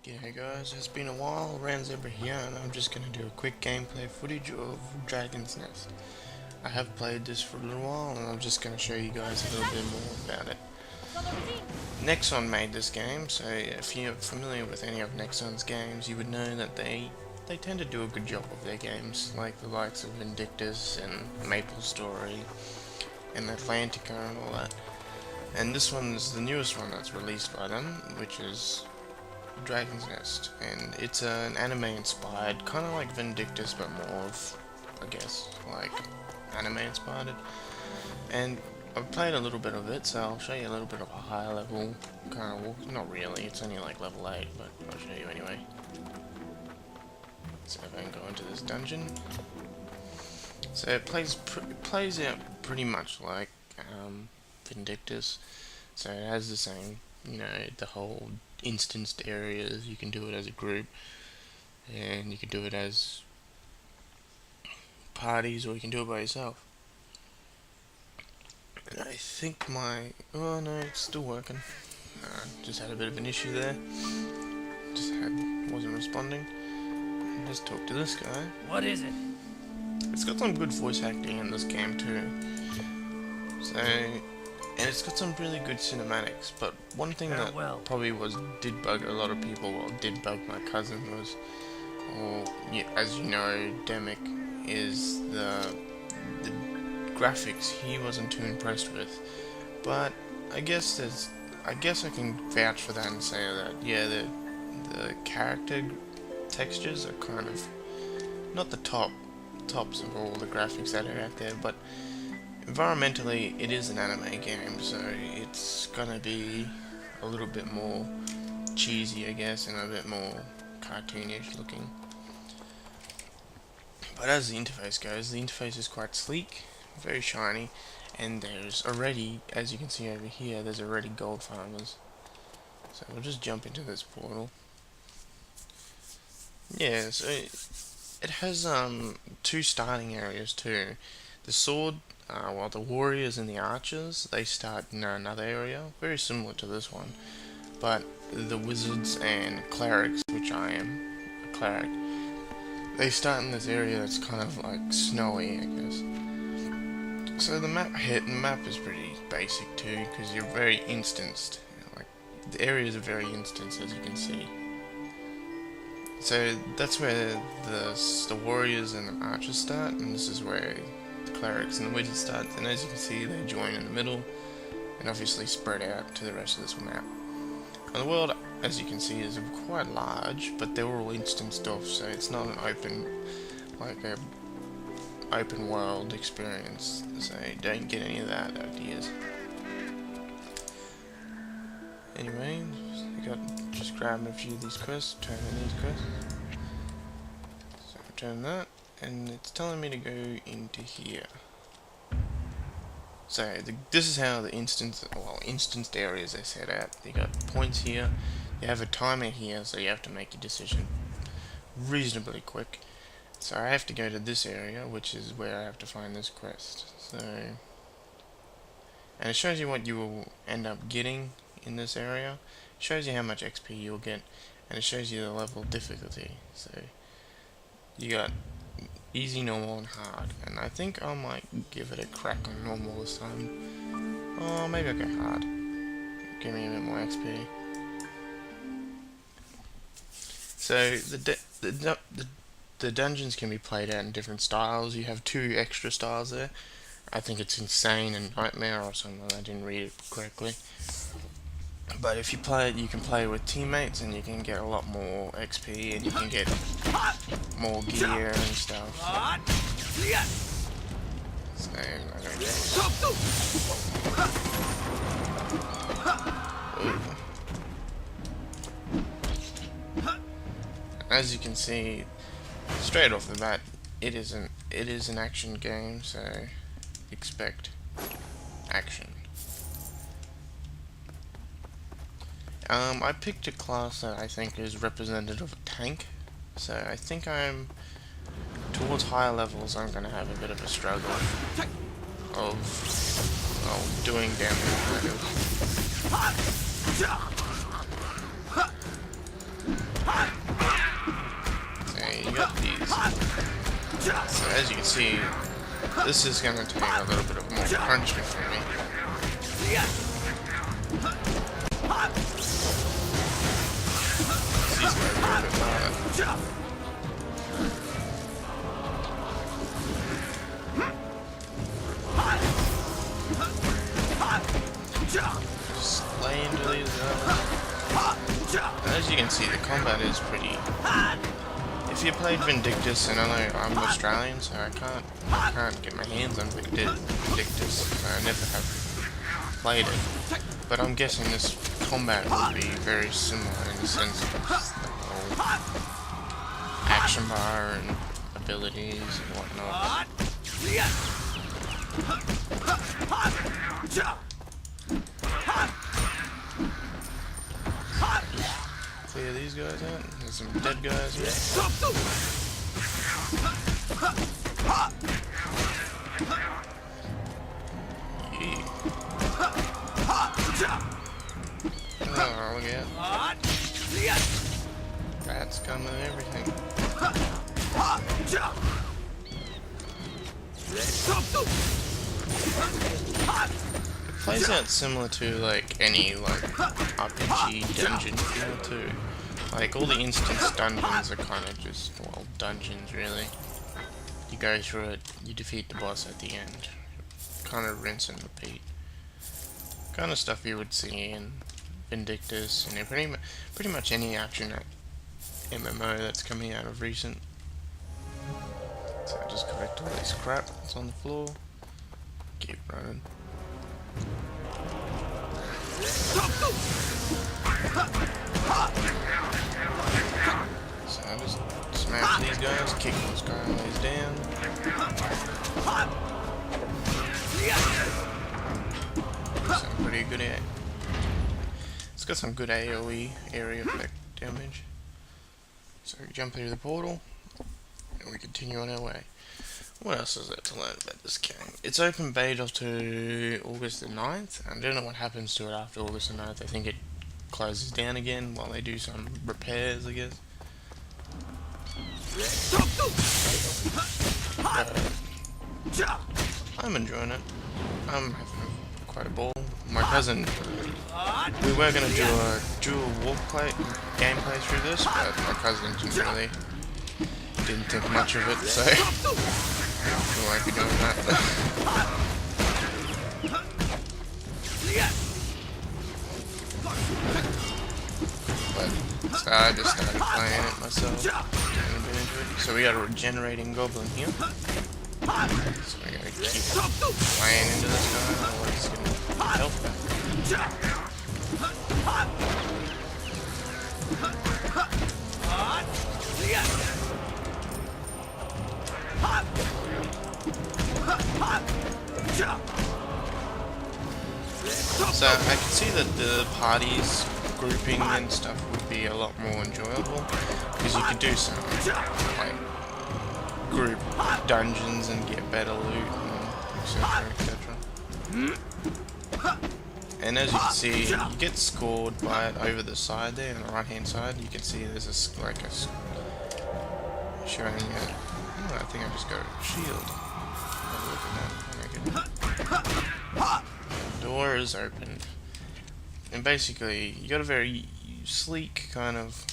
G'day guys, it's been a while, Rand's over here and I'm just going to do a quick gameplay footage of Dragon's Nest. I have played this for a little while and I'm just going to show you guys a little bit more about it. Nexon made this game, so if you're familiar with any of Nexon's games you would know that they tend to do a good job of their games, like the likes of Vindictus and MapleStory and Atlantica and all that. And this one's the newest one that's released by them, which is Dragon's Nest, and it's an anime inspired, kind of like Vindictus but more of, I guess, like anime inspired. And I've played a little bit of it, so I'll show you a little bit of a higher level kind of, not really, it's only like level 8, but I'll show you anyway. So if I can go into this dungeon. So it plays out pretty much like Vindictus, so it has the same, you know, the whole instanced areas. You can do it as a group and you can do it as parties, or you can do it by yourself. And I think oh no, it's still working. Just had a bit of an issue there, wasn't responding. Let's talk to this guy. What is it? It's got some good voice acting in this game too, so, and it's got some really good cinematics, but one thing that probably did bug a lot of people, well, did bug my cousin, was, as you know, Demic, is the graphics he wasn't too impressed with. But I guess I can vouch for that and say that, yeah, the character textures are kind of not the tops of all the graphics that are out there, but environmentally it is an anime game, so it's gonna be a little bit more cheesy, I guess, and a bit more cartoonish looking. But as the interface goes, the interface is quite sleek, very shiny, and there's already, as you can see over here, there's already gold farmers. So we'll just jump into this portal. Yeah, so it has two starting areas too. The sword, while the warriors and the archers, they start in another area, very similar to this one. But the wizards and clerics, which I am a cleric, they start in this area that's kind of like snowy, I guess. So the map is pretty basic too, because you're very instanced. Like the areas are very instanced, as you can see. So that's where the warriors and the archers start, and this is where the clerics and the wizards start. And as you can see, they join in the middle, and obviously spread out to the rest of this map. And the world, as you can see, is quite large, but they're all instanced off, so it's not an open world experience. So don't get any of that ideas. Anyway, just grabbing a few of these quests, turning these quests. So return that, and it's telling me to go into here. So this is how the instanced areas are set out. You got points here, you have a timer here, so you have to make your decision reasonably quick. So I have to go to this area, which is where I have to find this quest. So, and it shows you what you will end up getting in this area. It shows you how much XP you'll get, and it shows you the level of difficulty. So you got easy, normal, and hard, and I think I might give it a crack on normal this time. Oh, maybe I'll go hard. Give me a bit more XP. So the dungeons can be played out in different styles. You have 2 extra styles there. I think it's Insane and Nightmare or something. I didn't read it correctly. But if you play it, you can play with teammates, and you can get a lot more XP, and you can get more gear and stuff. So, I don't know. As you can see, straight off the bat, it is an action game, so expect action. I picked a class that I think is representative of a tank, so I think towards higher levels I'm going to have a bit of a struggle of doing damage, kind of. can see, this is going to take a little bit of more crunching for me. These guys are a bit hard. Just lay into these guys. As you can see, the combat is pretty... If you played Vindictus, and I know I'm Australian, so I can't get my hands on Vindictus. I never have played it. But I'm guessing this combat will be very similar in the sense of the whole action bar and abilities and whatnot. Clear these guys out. There's some dead guys here. Oh, look at that. Bats coming and everything. It plays out similar to like any like RPG dungeon feel too. Like all the instance dungeons are kind of just, well, dungeons really. You go through it, you defeat the boss at the end. Kind of rinse and repeat. Kind of stuff you would see in Vindictus and pretty much any action MMO that's coming out of recent. So I just collect all this crap that's on the floor. Keep running. So I just smash these guys, kick those guys down. Some pretty good at. It's got some good AoE area effect damage. So we jump through the portal and we continue on our way. What else is there to learn about this game? It's open beta to August the 9th. I don't know what happens to it after August the 9th. I think it closes down again while they do some repairs, I guess. I'm enjoying it. I'm having quite a ball. My cousin, we were going to do a dual gameplay through this, but my cousin didn't think much of it, so we won't be doing that. But so I just started playing it myself, getting a bit into it. So we got a regenerating goblin here. So we gotta keep playing into this guy, otherwise it's gonna help him. So I can see that the parties grouping and stuff would be a lot more enjoyable because you could do some like group dungeons and get better loot and etc. And as you can see, you get scored by it over the side there on the right hand side. You can see there's a showing you. Oh, I think I just got a shield. Have a look at that. The door is open, and basically you got a very sleek kind of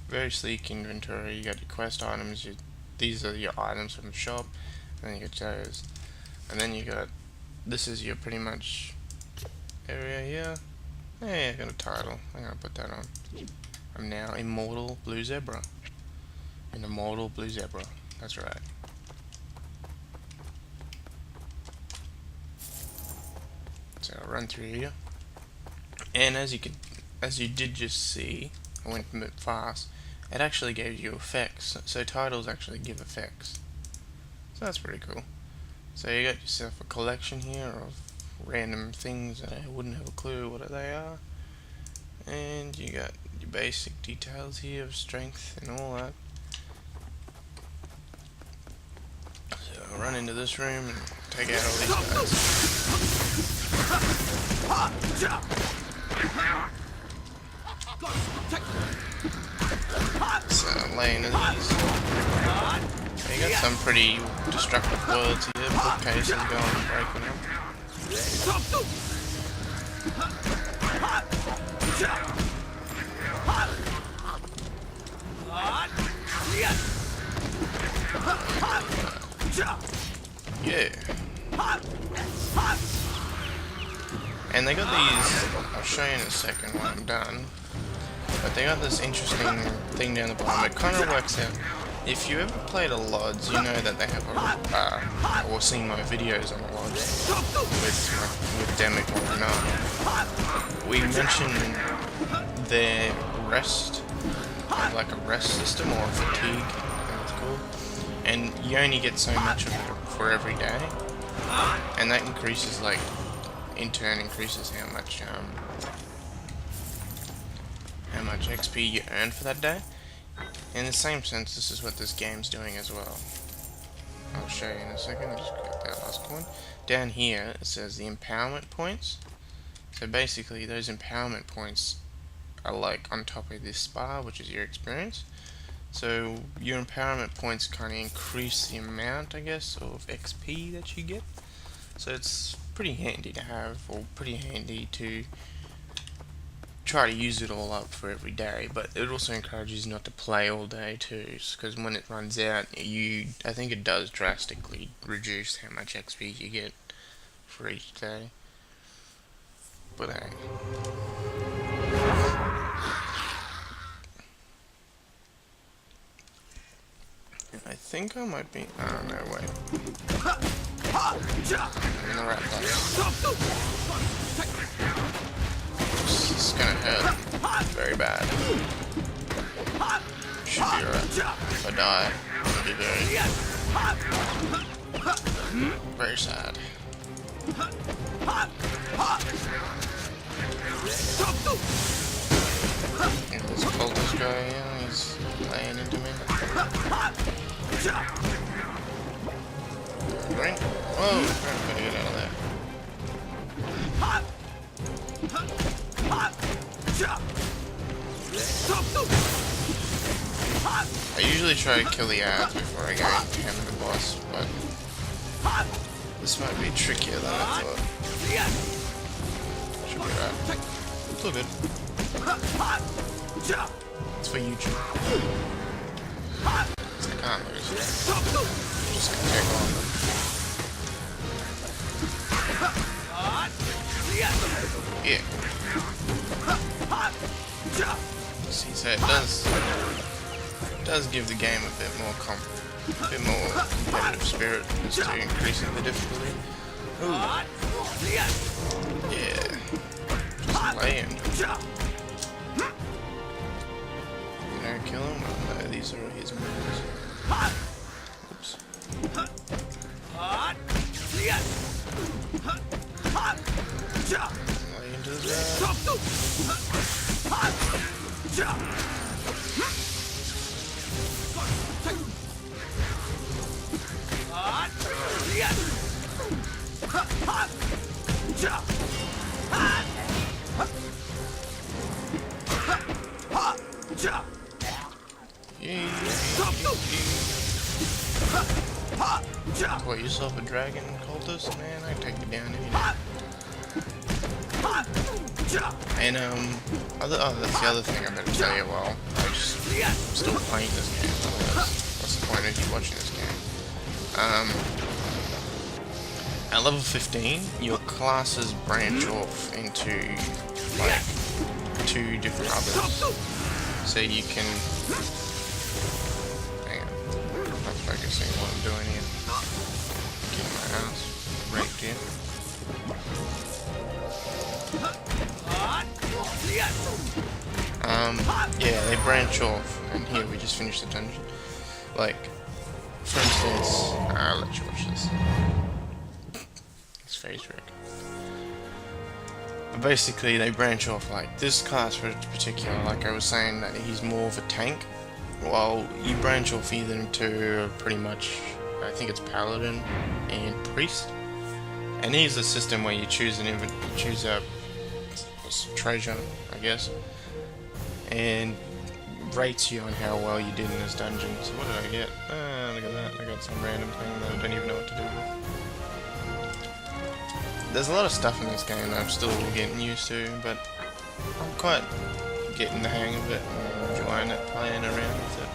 very sleek inventory. You got your quest items. These are your items from the shop, and then you got those, and then you got this is your pretty much area here. Hey, I got a title. I'm gonna put that on. I'm now Immortal Blue Zebra. An Immortal Blue Zebra. That's right. So I'll run through here, and as you did just see, I went a bit fast. It actually gave you effects. So titles actually give effects. So that's pretty cool. So you got yourself a collection here of random things that I wouldn't have a clue what they are, and you got your basic details here of strength and all that. So I'll run into this room and take out all these guys. So laying in these. You got some pretty destructive worlds here, bookcases going and breaking up. Yeah. And they got these, I'll show you in a second when I'm done, but they got this interesting thing down the bottom. It kind of works out. If you ever played a LODs, you know that they have a, or seen my videos on the LODs with Demic or whatnot. We mentioned their rest, like a rest system or a fatigue, I think it's called, and you only get so much of it for every day, and that increases, like, in turn increases how much XP you earn for that day. In the same sense, this is what this game's doing as well. I'll show you in a second. Just get that last coin. Down here, it says the empowerment points. So basically, those empowerment points are like on top of this bar, which is your experience. So your empowerment points kind of increase the amount, I guess, of XP that you get. So it's pretty handy to have, or pretty handy to try to use it all up for every day, but it also encourages you not to play all day too, because when it runs out, I think it does drastically reduce how much XP you get for each day. But hey. I think I might be. Oh no, wait. I'm gonna wrap that up. This is gonna hurt very bad. Should be alright. If I die, it'll be very sad. And this cultist guy here, he's laying into me. Green? Whoa! I'm gonna get out of there. I usually try to kill the ads before I go and hammer the boss, but this might be trickier than I thought. Should be right. It's all good. It's for YouTube. I can't lose. Just gonna take on them. Yeah. See, so it does give the game a bit more competitive spirit as to increasing the difficulty. Ooh. Yeah. Just laying. Can I kill him? Oh, no, these are his moves. Oops. Lay into the What, yourself a dragon cultist? Man, I can take you down if you need. And that's the other thing I better tell you while I'm still playing this game. What's the point of you watching this game? At level 15, your classes branch off into like 2 different others. So you can. Hang on, I'm not focusing on what I'm doing here. Get my ass raked here. Yeah, they branch off, and here we just finished the dungeon. Like, for instance, I'll let you watch this. It's face wreck. But basically, they branch off. Like this class, for particular, like I was saying, that he's more of a tank. Well, you branch off either into pretty much, I think it's paladin and priest. And here's the system where you choose a treasure, I guess, and rates you on how well you did in this dungeon. So what did I get? Look at that. I got some random thing that I don't even know what to do with. There's a lot of stuff in this game that I'm still getting used to, but I'm quite getting the hang of it and enjoying it, playing around with it.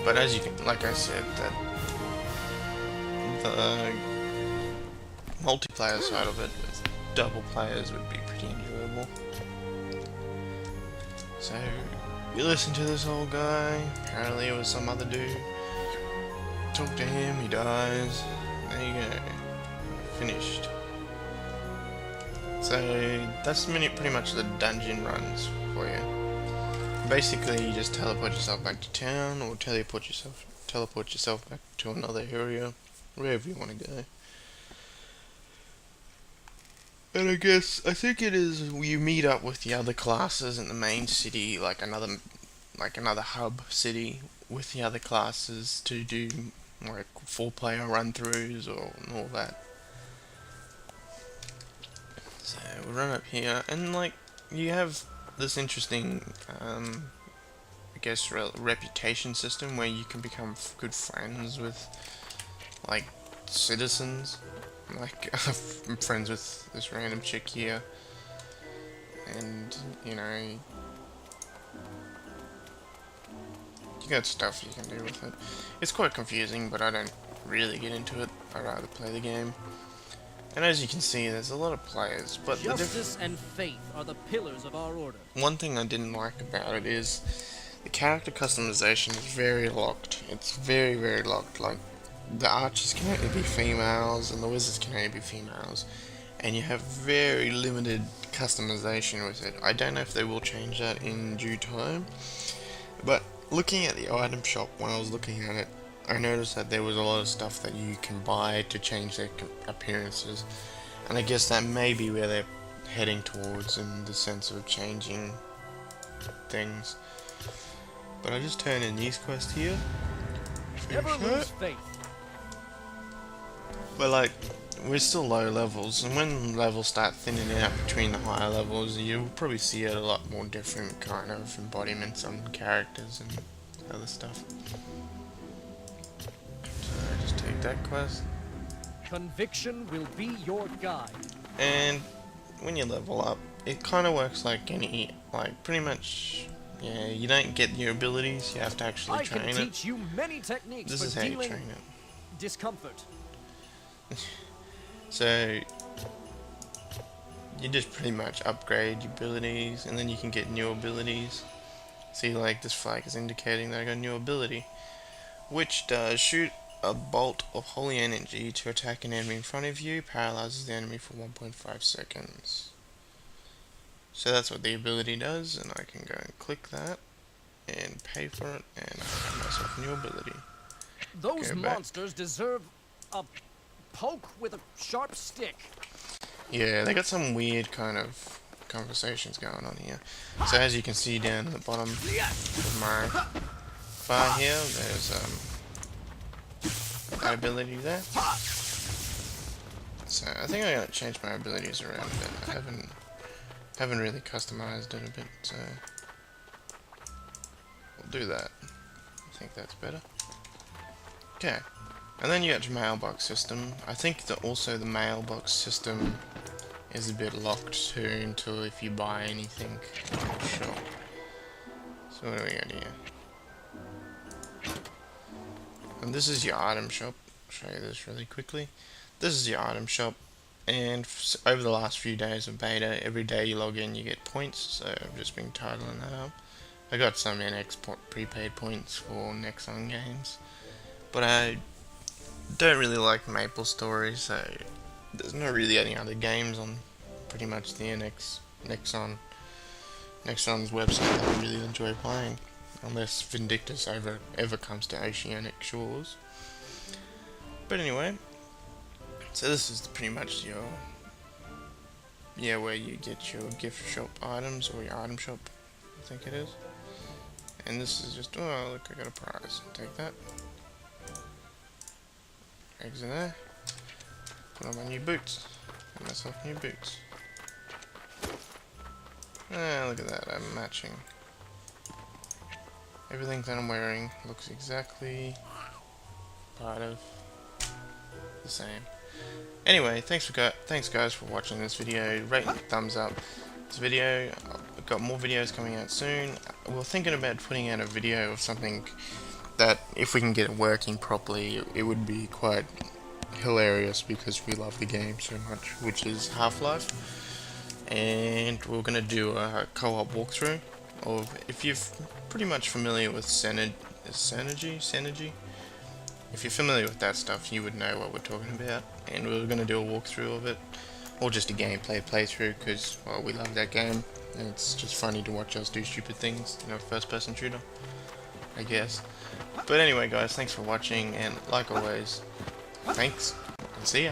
But as you can, like I said, that the multiplayer side of it with double players would be pretty enjoyable. So you listen to this old guy. Apparently it was some other dude. Talk to him, he dies. There you go. Finished. So that's pretty much the dungeon runs for you. Basically, you just teleport yourself back to town, or teleport yourself back to another area, wherever you want to go. And I think it is you meet up with the other classes in the main city, like another hub city with the other classes to do like 4-player run-throughs or all that. So we'll run up here, and like you have this interesting, I guess, reputation system where you can become good friends with like citizens. Like I'm friends with this random chick here, and you know, you got stuff you can do with it. It's quite confusing, but I don't really get into it. I rather play the game. And as you can see, there's a lot of players, but justice and faith are the pillars of our order. One thing I didn't like about it is the character customization is very locked. It's very, very locked. Like, the archers can only be females, and the wizards can only be females. And you have very limited customization with it. I don't know if they will change that in due time. But looking at the item shop, when I was looking at it, I noticed that there was a lot of stuff that you can buy to change their appearances. And I guess that may be where they're heading towards in the sense of changing things. But I just turned in these quests here. Never lose faith. But like, we're still low levels, and when levels start thinning out between the higher levels, you'll probably see a lot more different kind of embodiments on characters and other stuff. So I just take that quest. Conviction will be your guide. And when you level up, it kind of works like any, like pretty much, yeah, you don't get your abilities, you have to actually train it. I can teach you many techniques This is for how you dealing train it. discomfort. So you just pretty much upgrade your abilities, and then you can get new abilities. See, like this flag is indicating that I got a new ability, which does shoot a bolt of holy energy to attack an enemy in front of you, paralyzes the enemy for 1.5 seconds. So that's what the ability does, and I can go and click that and pay for it, and I have myself a new ability. Those monsters deserve a poke with a sharp stick. Yeah, they got some weird kind of conversations going on here. So as you can see down at the bottom of my bar here, there's that ability there. So I think I gotta change my abilities around a bit. I haven't really customized it a bit, so we'll do that. I think that's better. Okay. And then you got your mailbox system. I think that also the mailbox system is a bit locked too until if you buy anything in the shop. So what do we got here? And this is your item shop. I'll show you this really quickly. This is your item shop, and over the last few days of beta, every day you log in you get points, so I've just been titling that up. I got some NX prepaid points for Nexon games, but I don't really like Maple Story, so there's not really any other games on pretty much the Nexon's website that I really enjoy playing, unless Vindictus ever comes to Oceanic shores. But anyway, so this is pretty much your, where you get your gift shop items, or your item shop, I think it is. And this is just, oh look, I got a prize, take that. Exit there. Put on my new boots. Get myself new boots. Look at that, I'm matching. Everything that I'm wearing looks exactly part of the same. Anyway, thanks guys for watching this video. Rate and thumbs up this video. I've got more videos coming out soon. We're thinking about putting out a video of something that, if we can get it working properly, it would be quite hilarious because we love the game so much, which is Half-Life. And we're gonna do a co-op walkthrough of, if you're pretty much familiar with Synergy. If you're familiar with that stuff, you would know what we're talking about. And we're gonna do a walkthrough of it, or just a gameplay playthrough, because, well, we love that game, and it's just funny to watch us do stupid things in a first-person shooter, I guess. But anyway, guys, thanks for watching, and like always, thanks, and see ya.